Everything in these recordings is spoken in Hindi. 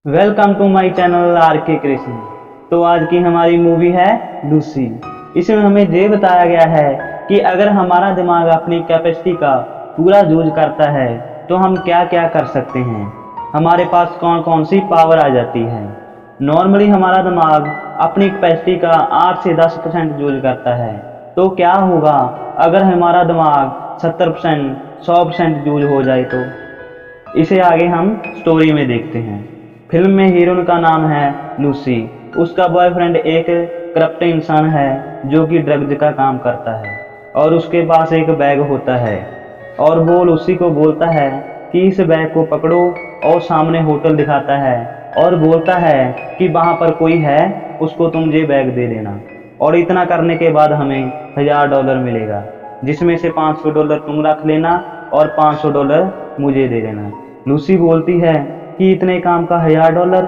Welcome to my channel R K Krishna. तो आज की हमारी मूवी है लूसी। इसमें हमें ये बताया गया है कि अगर हमारा दिमाग अपनी कैपेसिटी का पूरा यूज करता है तो हम क्या क्या कर सकते हैं, हमारे पास कौन कौन सी पावर आ जाती है। नॉर्मली हमारा दिमाग अपनी कैपेसिटी का 8 से 10% यूज करता है। तो क्या होगा अगर हमारा दिमाग 70% 100% यूज हो जाए। तो इसे आगे हम स्टोरी में देखते हैं। फिल्म में हीरोइन का नाम है लूसी। उसका बॉयफ्रेंड एक करप्ट इंसान है जो कि ड्रग्स का काम करता है और उसके पास एक बैग होता है और वो लूसी को बोलता है कि इस बैग को पकड़ो और सामने होटल दिखाता है और बोलता है कि वहाँ पर कोई है, उसको तुम ये बैग दे देना और इतना करने के बाद हमें $1000 मिलेगा, जिसमें से $500 तुम रख लेना और $500 मुझे दे देना। लूसी बोलती है कि इतने काम का $1000,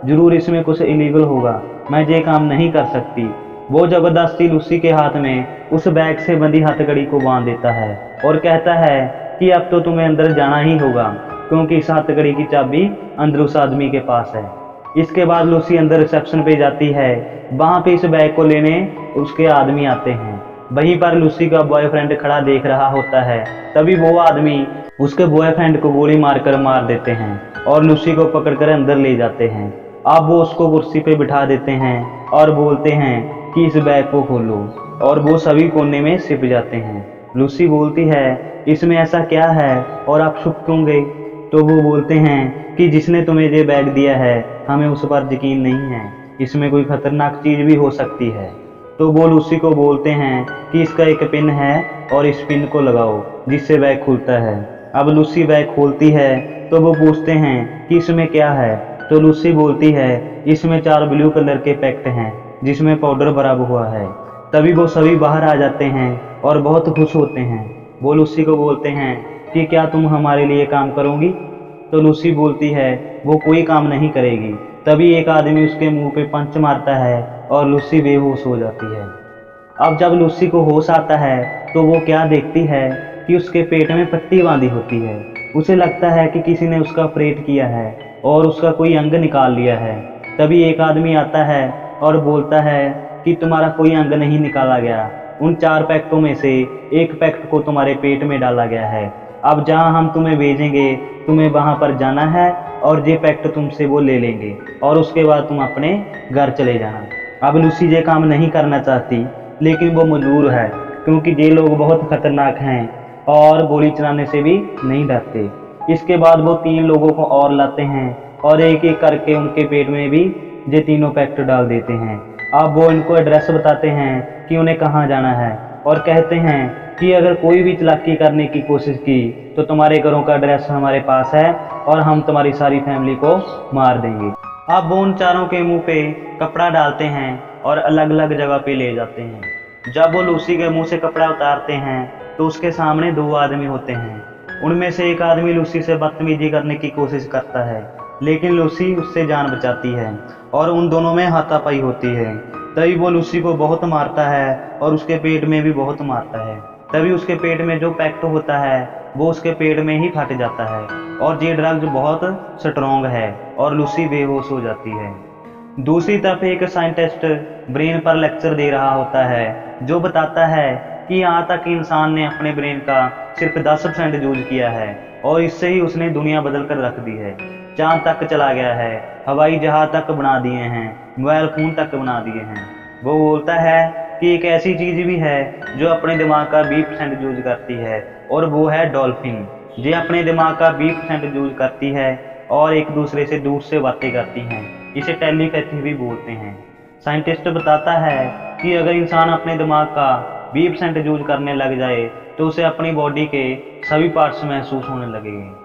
जरूर इसमें कुछ इलीगल होगा, मैं ये काम नहीं कर सकती। वो जबरदस्ती लूसी के हाथ में उस बैग से बंधी हथकड़ी को बांध देता है और कहता है कि अब तो तुम्हें अंदर जाना ही होगा क्योंकि इस हथकड़ी की चाबी अंदर उस आदमी के पास है। इसके बाद लूसी अंदर रिसेप्शन पे जाती है। वहां पे इस बैग को लेने उसके आदमी आते हैं। वहीं पर लूसी का बॉयफ्रेंड खड़ा देख रहा होता है। तभी वो आदमी उसके बॉयफ्रेंड को गोली मारकर मार देते हैं और लूसी को पकड़कर अंदर ले जाते हैं। अब वो उसको कुर्सी पे बिठा देते हैं और बोलते हैं कि इस बैग को खोलो और वो सभी कोने में छिप जाते हैं। लूसी बोलती है इसमें ऐसा क्या है और आप छुप क्यों गए। तो वो बोलते हैं कि जिसने तुम्हें ये बैग दिया है हमें उस पर यकीन नहीं है, इसमें कोई खतरनाक चीज भी हो सकती है। तो वो लूसी को बोलते हैं कि इसका एक पिन है और इस पिन को लगाओ जिससे बैग खुलता है। अब लूसी बैग खोलती है तो वो पूछते हैं कि इसमें क्या है। तो लूसी बोलती है इसमें 4 ब्लू कलर के पैकेट हैं जिसमें पाउडर भरा हुआ है। तभी वो सभी बाहर आ जाते हैं और बहुत खुश होते हैं। वो लूसी को बोलते हैं कि क्या तुम हमारे लिए काम करोगी। तो लूसी बोलती है वो कोई काम नहीं करेगी। तभी एक आदमी उसके मुंह पे पंच मारता है और लूसी बेहोश हो जाती है। अब जब लूसी को होश आता है तो वो क्या देखती है कि उसके पेट में पट्टी बांधी होती है। उसे लगता है कि किसी ने उसका ऑपरेट किया है और उसका कोई अंग निकाल लिया है। तभी एक आदमी आता है और बोलता है कि तुम्हारा कोई अंग नहीं निकाला गया, उन 4 पैकेटों में से एक पैकेट को तुम्हारे पेट में डाला गया है। अब जहां हम तुम्हें भेजेंगे तुम्हें वहां पर जाना है और ये पैकेट तुमसे वो ले लेंगे और उसके बाद तुम अपने घर चले जाना। अब लूसी ये काम नहीं करना चाहती लेकिन वो मजबूर है क्योंकि ये लोग बहुत खतरनाक हैं और गोली चलाने से भी नहीं डरते। इसके बाद वो 3 लोगों को और लाते हैं और एक एक करके उनके पेट में भी ये तीनों पैकेट डाल देते हैं। अब वो इनको एड्रेस बताते हैं कि उन्हें कहाँ जाना है और कहते हैं कि अगर कोई भी चालाकी करने की कोशिश की तो तुम्हारे घरों का एड्रेस हमारे पास है और हम तुम्हारी सारी फैमिली को मार देंगे। अब वो उन चारों के मुंह पे कपड़ा डालते हैं और अलग अलग जगह पे ले जाते हैं। जब वो लूसी के मुंह से कपड़ा उतारते हैं तो उसके सामने 2 आदमी होते हैं। उनमें से एक आदमी लूसी से बदतमीजी करने की कोशिश करता है लेकिन लूसी उससे जान बचाती है और उन दोनों में हाथापाई होती है। तभी वो लूसी को बहुत मारता है और उसके पेट में भी बहुत मारता है। तभी उसके पेट में जो पैकेट होता है वो उसके पेट में ही फट जाता है और ये ड्रग्स बहुत स्ट्रॉन्ग है और लूसी बेहोश हो जाती है। दूसरी तरफ एक साइंटिस्ट ब्रेन पर लेक्चर दे रहा होता है जो बताता है कि यहाँ तक इंसान ने अपने ब्रेन का सिर्फ 10% यूज किया है और इससे ही उसने दुनिया बदल कर रख दी है। चांद तक चला गया है, हवाई जहाज तक बना दिए हैं, मोबाइल फोन तक बना दिए हैं। वो बोलता है कि एक ऐसी चीज भी है जो अपने दिमाग का 20% यूज करती है और वो है डॉल्फिन। ये अपने दिमाग का 20% यूज करती है और एक दूसरे से दूर से बातें करती हैं। इसे टेलीपैथी भी बोलते हैं। साइंटिस्ट बताता है कि अगर इंसान अपने दिमाग का 20% यूज करने लग जाए तो उसे अपनी बॉडी के सभी पार्ट्स महसूस होने लगेंगे।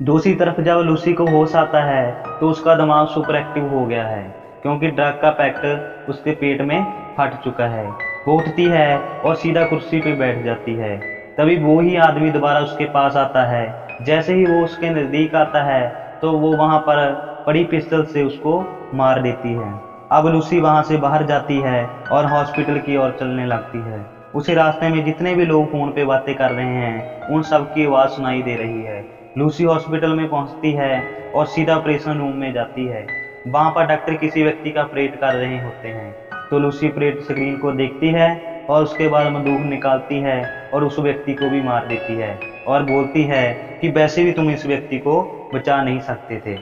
दूसरी तरफ जब लूसी को होश आता है तो उसका दिमाग सुपर एक्टिव हो गया है क्योंकि ड्रग का पैकेट उसके पेट में फट चुका है। वो उठती है और सीधा कुर्सी पे बैठ जाती है। तभी वो ही आदमी दोबारा उसके पास आता है। जैसे ही वो उसके नज़दीक आता है तो वो वहाँ पर पड़ी पिस्टल से उसको मार देती है। अब लूसी वहाँ से बाहर जाती है और हॉस्पिटल की ओर चलने लगती है। उसे रास्ते में जितने भी लोग फोन पे बातें कर रहे हैं उन सब की आवाज़ सुनाई दे रही है। लूसी हॉस्पिटल में पहुंचती है और सीधा ऑपरेशन रूम में जाती है। वहां पर डॉक्टर किसी व्यक्ति का ऑपरेट कर रहे होते हैं, तो लूसी ऑपरेट स्क्रीन को देखती है और उसके बाद बंदूक निकालती है और उस व्यक्ति को भी मार देती है और बोलती है कि वैसे भी तुम इस व्यक्ति को बचा नहीं सकते थे।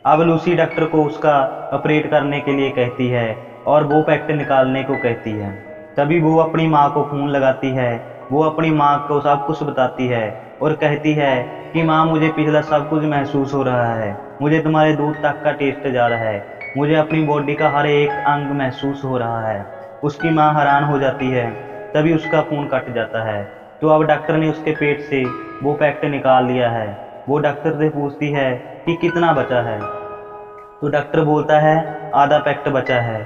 अब लूसी डॉक्टर को उसका ऑपरेट करने के लिए कहती है और वो पैक्ट निकालने को कहती है। तभी वो अपनी माँ को फ़ोन लगाती है, वो अपनी माँ को सब कुछ बताती है और कहती है कि माँ, मुझे पिछला सब कुछ महसूस हो रहा है, मुझे तुम्हारे दूध तक का टेस्ट जा रहा है, मुझे अपनी बॉडी का हर एक अंग महसूस हो रहा है। उसकी माँ हैरान हो जाती है। तभी उसका खून कट जाता है। तो अब डॉक्टर ने उसके पेट से वो पैक्ट निकाल लिया है। वो डॉक्टर से पूछती है कि कितना बचा है, तो डॉक्टर बोलता है आधा पैक्ट बचा है।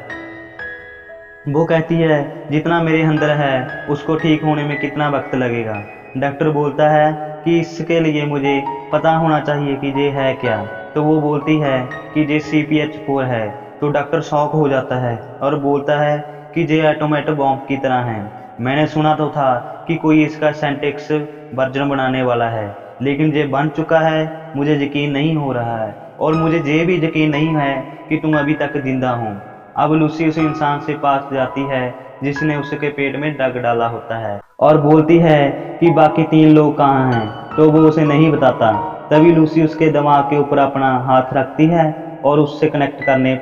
वो कहती है जितना मेरे अंदर है उसको ठीक होने में कितना वक्त लगेगा। डॉक्टर बोलता है कि इसके लिए मुझे पता होना चाहिए कि ये है क्या। तो वो बोलती है कि ये CPH4 है। तो डॉक्टर शॉक हो जाता है और बोलता है कि ये एटोमेट बॉम्ब की तरह है। मैंने सुना तो था कि कोई इसका सेंटेक्स वर्जन बनाने वाला है, लेकिन ये बन चुका है, मुझे यकीन नहीं हो रहा है और मुझे ये भी यकीन नहीं है कि तुम अभी तक जिंदा हो। अब लूसी उस इंसान से पास जाती है जिसने उसके पेट में ड्रग डाला होता है और बोलती है कि बाकी 3 लोग कहाँ हैं, तो वो उसे नहीं बताता। तभी लूसी उसके दिमाग के ऊपर अपना हाथ रखती है और उससे कनेक्ट करने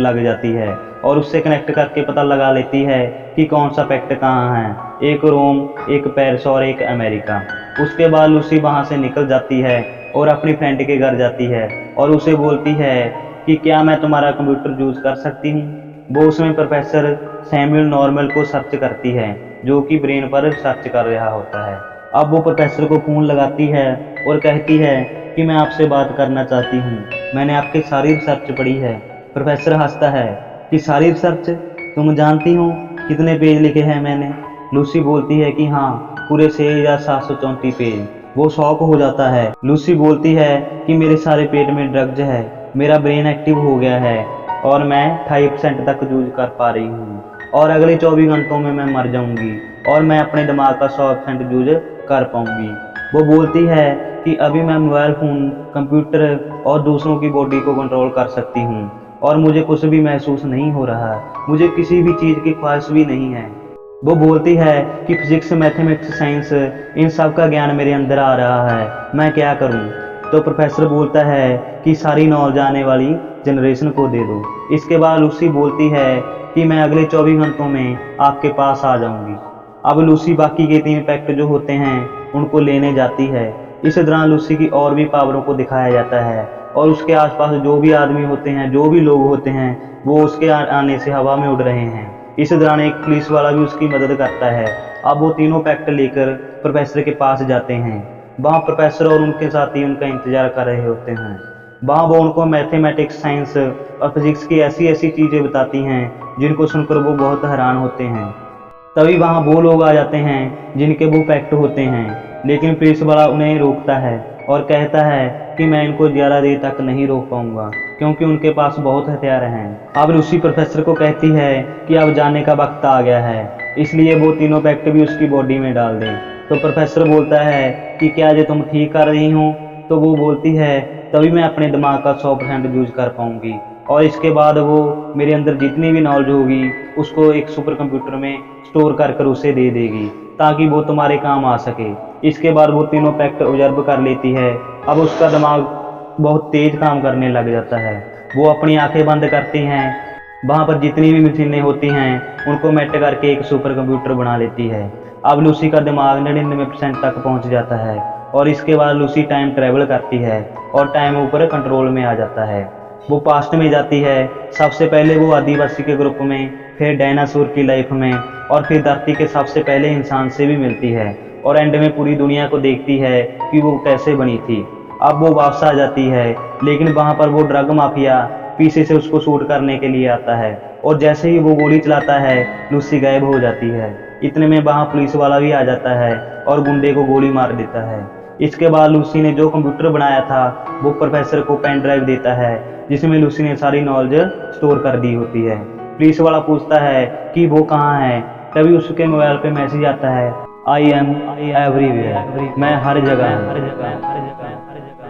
लग जाती है और उससे कनेक्ट करके पता लगा लेती है कि कौन सा पैक्ट कहाँ है, एक रोम, एक पेरिस और एक अमेरिका। उसके बाद लूसी वहाँ से निकल जाती है और अपनी फ्रेंड के घर जाती है और उसे बोलती है कि क्या मैं तुम्हारा कंप्यूटर यूज़ कर सकती हूँ। वो उसमें प्रोफेसर सैमुअल नॉर्मल को सर्च करती है, जो कि ब्रेन पर सर्च कर रहा होता है। अब वो प्रोफेसर को फ़ोन लगाती है और कहती है कि मैं आपसे बात करना चाहती हूँ, मैंने आपकी सारी रिसर्च पढ़ी है। प्रोफेसर हंसता है कि सारी रिसर्च, तुम जानती हो कितने पेज लिखे हैं मैंने। लूसी बोलती है कि हाँ, पूरे 6734 पेज। वो शॉक हो जाता है। लूसी बोलती है कि मेरे सारे पेट में ड्रग्स है, मेरा ब्रेन एक्टिव हो गया है और मैं 28% तक यूज कर पा रही हूँ और अगले 24 घंटों में मैं मर जाऊंगी और मैं अपने दिमाग का 100% यूज कर पाऊंगी। वो बोलती है कि अभी मैं मोबाइल फ़ोन, कंप्यूटर और दूसरों की बॉडी को कंट्रोल कर सकती हूँ और मुझे कुछ भी महसूस नहीं हो रहा है, मुझे किसी भी चीज़ की ख्वाहिश भी नहीं है। वो बोलती है कि फिजिक्स, मैथमेटिक्स, साइंस, इन सब का ज्ञान मेरे अंदर आ रहा है, मैं क्या करूं। तो प्रोफेसर बोलता है कि सारी नॉलेज आने वाली जनरेशन को दे दो। इसके बाद लूसी बोलती है कि मैं अगले 24 घंटों में आपके पास आ जाऊंगी। अब लूसी बाकी के 3 पैक्ट जो होते हैं उनको लेने जाती है। इस दौरान लूसी की और भी पावरों को दिखाया जाता है और उसके आसपास जो भी आदमी होते हैं, जो भी लोग होते हैं, वो उसके आने से हवा में उड़ रहे हैं। इस दौरान एक पुलिस वाला भी उसकी मदद करता है। अब वो तीनों पैक्ट लेकर प्रोफेसर के पास जाते हैं। वहाँ प्रोफेसर और उनके साथी उनका इंतजार कर रहे होते हैं। वहाँ वो उनको मैथमेटिक्स, साइंस और फिजिक्स की ऐसी ऐसी चीज़ें बताती हैं जिनको सुनकर वो बहुत हैरान होते हैं। तभी वहाँ वो लोग आ जाते हैं जिनके वो पैक्ट होते हैं, लेकिन पुलिस वाला उन्हें रोकता है और कहता है कि मैं इनको ज़्यादा देर तक नहीं रोक पाऊंगा क्योंकि उनके पास बहुत हथियार हैं। अब लूसी प्रोफेसर को कहती है कि अब जाने का वक्त आ गया है, इसलिए वो तीनों पैक्ट भी उसकी बॉडी में डाल दें। तो प्रोफेसर बोलता है कि क्या ये तुम ठीक कर रही हो। तो वो बोलती है तभी मैं अपने दिमाग का 100% यूज कर पाऊंगी और इसके बाद वो मेरे अंदर जितनी भी नॉलेज होगी उसको एक सुपर कंप्यूटर में स्टोर कर उसे दे देगी ताकि वो तुम्हारे काम आ सके। इसके बाद वो तीनों पैक्ट ऑब्जर्व कर लेती है। अब उसका दिमाग बहुत तेज काम करने लग जाता है। वो अपनी आंखें बंद करती हैं, वहाँ पर जितनी भी मशीनें होती हैं उनको मेट करके एक सुपर कंप्यूटर बना लेती है। अब लूसी का दिमाग 99% तक पहुँच जाता है और इसके बाद लूसी टाइम ट्रैवल करती है और टाइम ऊपर कंट्रोल में आ जाता है। वो पास्ट में जाती है। सबसे पहले वो आदिवासी के ग्रुप में, फिर डायनासोर की लाइफ में और फिर धरती के सबसे पहले इंसान से भी मिलती है और एंड में पूरी दुनिया को देखती है कि वो कैसे बनी थी। अब वो वापस आ जाती है, लेकिन वहाँ पर वो ड्रग माफिया पीछे से उसको शूट करने के लिए आता है और जैसे ही वो गोली चलाता है लूसी गायब हो जाती है। इतने में वहाँ पुलिस वाला भी आ जाता है और गुंडे को गोली मार देता है। इसके बाद लूसी ने जो कंप्यूटर बनाया था वो प्रोफेसर को पेन ड्राइव देता है जिसमें लूसी ने सारी नॉलेज स्टोर कर दी होती है। पुलिस वाला पूछता है कि वो कहाँ है। तभी उसके मोबाइल पे मैसेज आता है, आई एम एवरीवेयर, मैं हर जगह हूँ।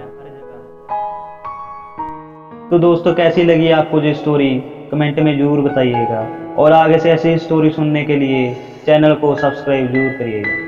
तो दोस्तों कैसी लगी आपको ये स्टोरी कमेंट में ज़रूर बताइएगा, और आगे से ऐसी स्टोरी सुनने के लिए चैनल को सब्सक्राइब जरूर करिएगा।